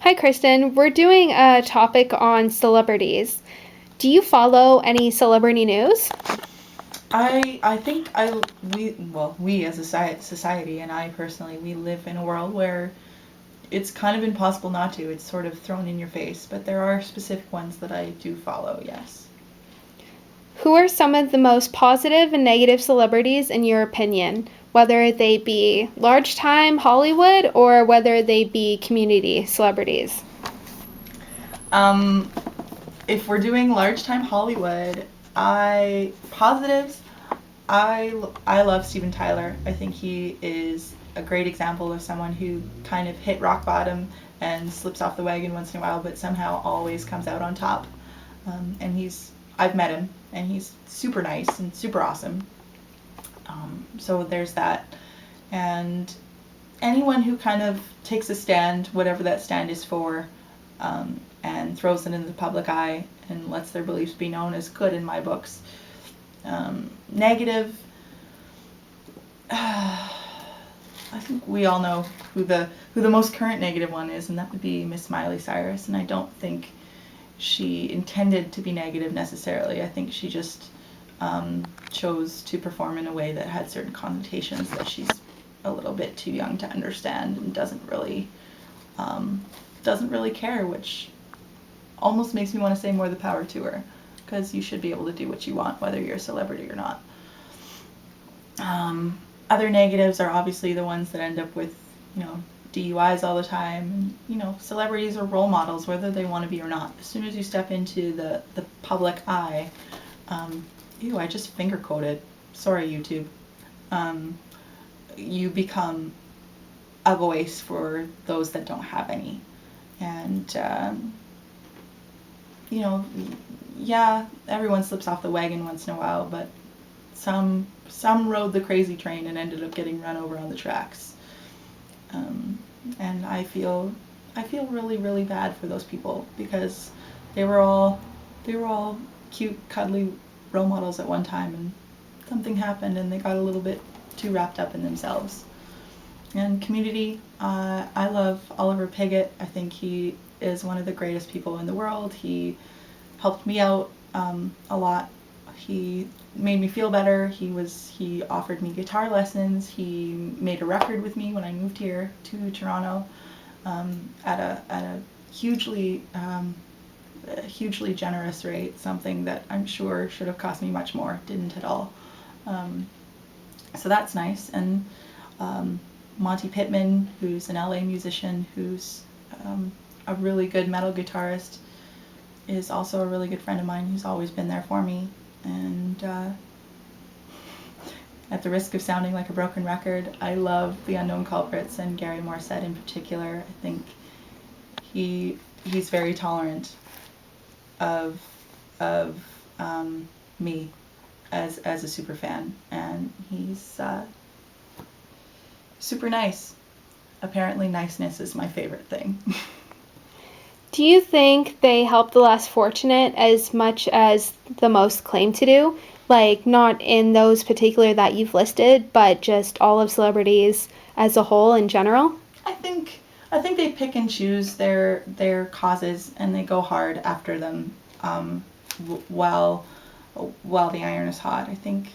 Hi, Kirsten. We're doing a topic on celebrities. Do you follow any celebrity news? I think we as a society and I personally we live in a world where it's kind of impossible not to. It's sort of thrown in your face, but there are specific ones that I do follow. Yes. Who are some of the most positive and negative celebrities in your opinion, whether they be large time Hollywood or whether they be community celebrities? Um, if we're doing large time Hollywood, I positives. I love Steven Tyler. I think he is a great example of someone who kind of hit rock bottom and slips off the wagon once in a while, but somehow always comes out on top. And I've met him, and he's super nice and super awesome. So there's that. And anyone who kind of takes a stand, whatever that stand is for, and throws it in the public eye and lets their beliefs be known is good in my books. Negative, I think we all know who the most current negative one is, and that would be Miss Miley Cyrus. And I don't think she intended to be negative necessarily. I think she just chose to perform in a way that had certain connotations that she's a little bit too young to understand and doesn't really care, which almost makes me want to say more the power to her, because you should be able to do what you want whether you're a celebrity or not. Other negatives are obviously the ones that end up with, DUIs all the time. Celebrities are role models whether they want to be or not. As soon as you step into the public eye, I just finger quoted. Sorry, YouTube. You become a voice for those that don't have any. And, yeah, everyone slips off the wagon once in a while, but some rode the crazy train and ended up getting run over on the tracks. And I feel really, really bad for those people, because they were all cute, cuddly role models at one time, and something happened and they got a little bit too wrapped up in themselves. And community, I love Oliver Piggott. I think he is one of the greatest people in the world. He helped me out a lot. He made me feel better. He offered me guitar lessons. He made a record with me when I moved here to Toronto, at a hugely generous rate. Something that I'm sure should have cost me much more, didn't at all. So that's nice. And Monty Pittman, who's an LA musician, who's a really good metal guitarist, is also a really good friend of mine. He's always been there for me. And at the risk of sounding like a broken record, I love the Unknown Culprits and Gary Morissette in particular. I think he's very tolerant of me as a super fan, and he's super nice. Apparently, niceness is my favorite thing. Do you think they help the less fortunate as much as the most claim to do? Like, not in those particular that you've listed, but just all of celebrities as a whole in general? I think they pick and choose their causes, and they go hard after them, while the iron is hot. I think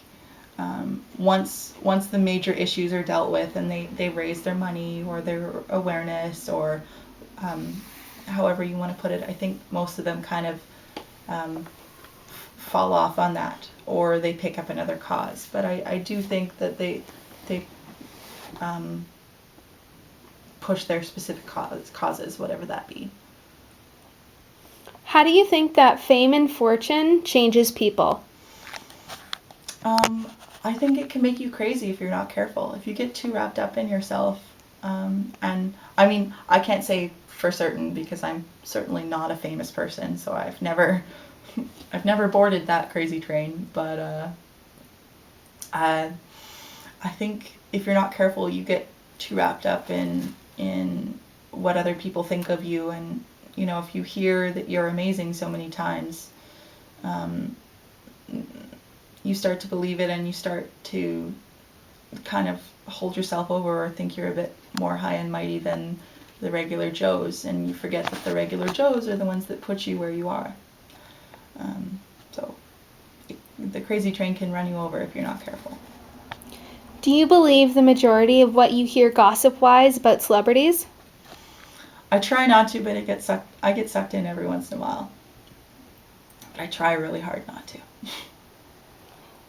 once the major issues are dealt with and they raise their money or their awareness, or however you want to put it, I think most of them kind of fall off on that, or they pick up another cause. But I do think that they push their specific causes, whatever that be. How do you think that fame and fortune changes people? I think it can make you crazy if you're not careful. If you get too wrapped up in yourself, and I mean, I can't say for certain because I'm certainly not a famous person, so I've never boarded that crazy train. But I think if you're not careful, you get too wrapped up in what other people think of you, and if you hear that you're amazing so many times, you start to believe it, and you start to kind of hold yourself over or think you're a bit more high and mighty than the regular Joes, and you forget that the regular Joes are the ones that put you where you are. So the crazy train can run you over if you're not careful. Do you believe the majority of what you hear gossip-wise about celebrities? I try not to, but I get sucked in every once in a while. But I try really hard not to.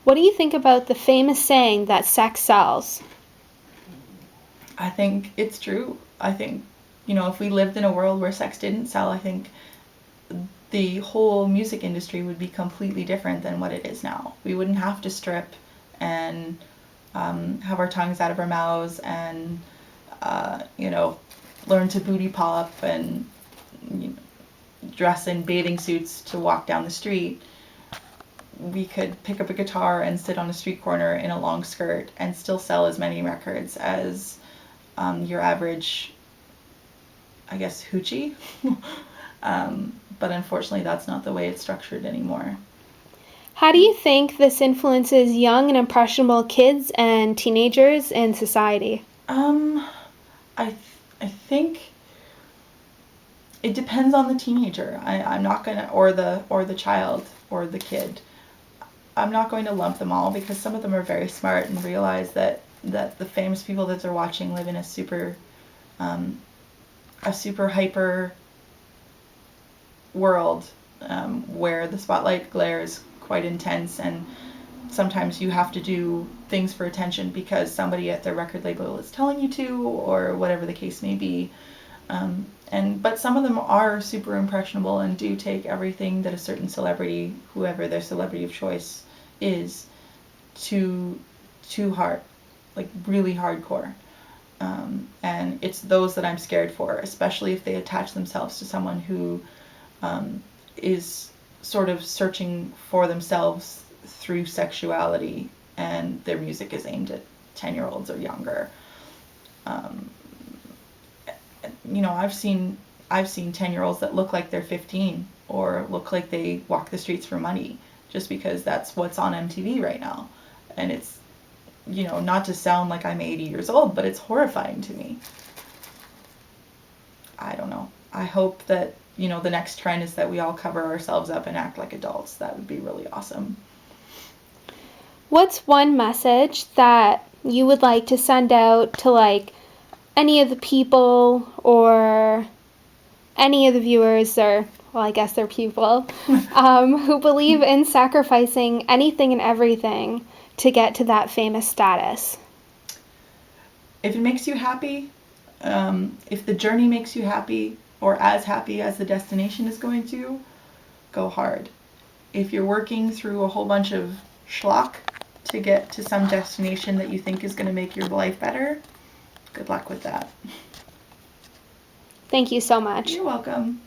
What do you think about the famous saying that sex sells? I think it's true. I think, if we lived in a world where sex didn't sell, I think the whole music industry would be completely different than what it is now. We wouldn't have to strip and have our tongues out of our mouths and, learn to booty pop and dress in bathing suits to walk down the street. We could pick up a guitar and sit on a street corner in a long skirt and still sell as many records as your average, I guess, hoochie. But unfortunately, that's not the way it's structured anymore. How do you think this influences young and impressionable kids and teenagers in society? I think it depends on the teenager. I'm not gonna or the child or the kid. I'm not going to lump them all because some of them are very smart and realize that the famous people that they're watching live in a super hyper world where the spotlight glare is quite intense, and sometimes you have to do things for attention because somebody at their record label is telling you to, or whatever the case may be. But some of them are super impressionable and do take everything that a certain celebrity, whoever their celebrity of choice is, too hard, like really hardcore. And it's those that I'm scared for, especially if they attach themselves to someone who is sort of searching for themselves through sexuality, and their music is aimed at 10-year-olds or younger. I've seen 10-year-olds that look like they're 15 or look like they walk the streets for money just because that's what's on MTV right now. And it's, not to sound like I'm 80 years old, but it's horrifying to me. I don't know. I hope that, the next trend is that we all cover ourselves up and act like adults. That would be really awesome. What's one message that you would like to send out to any of the people or any of the viewers, or well, I guess they're people, who believe in sacrificing anything and everything to get to that famous status? If it makes you happy, if the journey makes you happy or as happy as the destination is going to, go hard. If you're working through a whole bunch of schlock to get to some destination that you think is going to make your life better, good luck with that. Thank you so much. You're welcome.